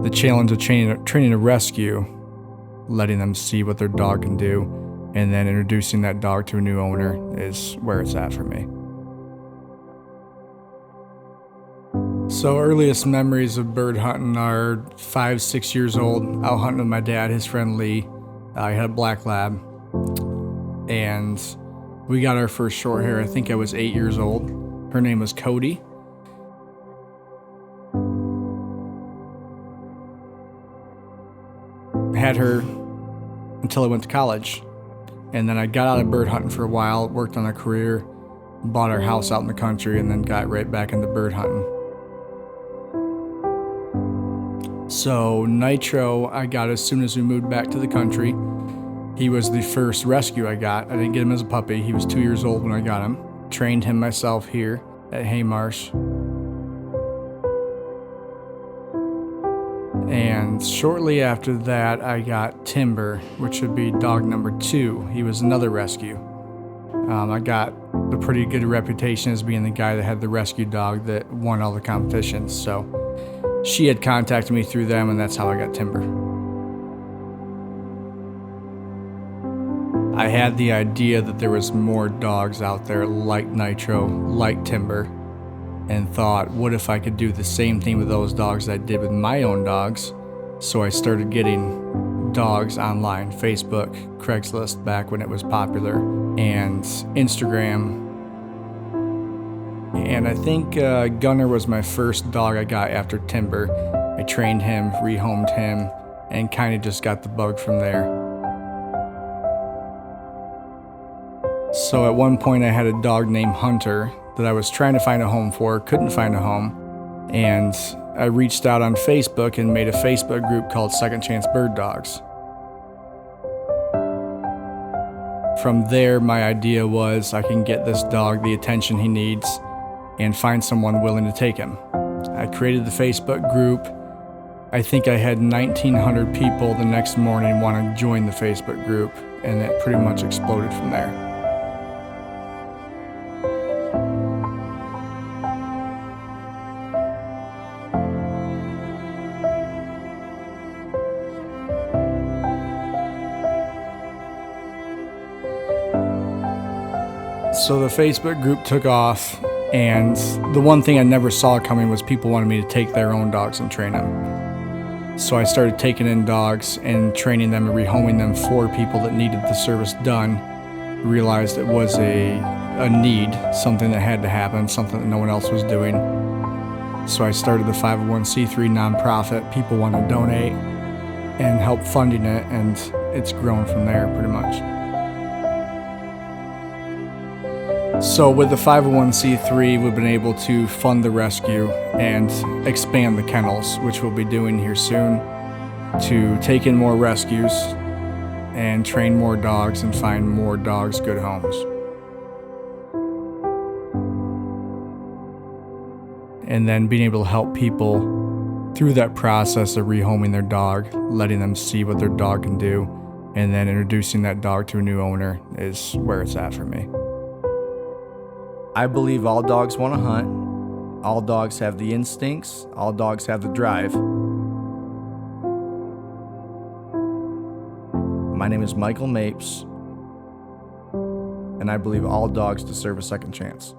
the challenge of training a rescue, letting them see what their dog can do, and then introducing that dog to a new owner is where it's at for me. So earliest memories of bird hunting are 5, 6 years old, out hunting with my dad, his friend Lee. I had a black lab, and we got our first short hair. I think I was 8 years old. Her name was Cody. Had her until I went to college, and then I got out of bird hunting for a while, worked on a career, bought our house out in the country, and then got right back into bird hunting. So Nitro I got as soon as we moved back to the country. He was the first rescue I got. I didn't get him as a puppy. He was 2 years old when I got him. Trained him myself here at Haymarsh. And shortly after that, I got Timber, which would be dog number 2. He was another rescue. I got a pretty good reputation as being the guy that had the rescue dog that won all the competitions. So she had contacted me through them, and that's how I got Timber. I had the idea that there was more dogs out there like Nitro, like Timber, and thought, what if I could do the same thing with those dogs I did with my own dogs? So I started getting dogs online, Facebook, Craigslist back when it was popular, and Instagram. And I think Gunner was my first dog I got after Timber. I trained him, rehomed him, and kind of just got the bug from there. So at one point I had a dog named Hunter that I was trying to find a home for, couldn't find a home, and I reached out on Facebook and made a Facebook group called Second Chance Bird Dogs. From there, my idea was I can get this dog the attention he needs and find someone willing to take him. I created the Facebook group. I think I had 1,900 people the next morning want to join the Facebook group, and it pretty much exploded from there. So the Facebook group took off, and the one thing I never saw coming was people wanted me to take their own dogs and train them. So I started taking in dogs and training them and rehoming them for people that needed the service done. Realized it was a need, something that had to happen, something that no one else was doing. So I started the 501c3 nonprofit. People want to donate and help funding it, and it's grown from there pretty much. So with the 501c3, we've been able to fund the rescue and expand the kennels, which we'll be doing here soon, to take in more rescues and train more dogs and find more dogs good homes. And then being able to help people through that process of rehoming their dog, letting them see what their dog can do, and then introducing that dog to a new owner is where it's at for me. I believe all dogs want to hunt. All dogs have the instincts. All dogs have the drive. My name is Michael Mapes, and I believe all dogs deserve a second chance.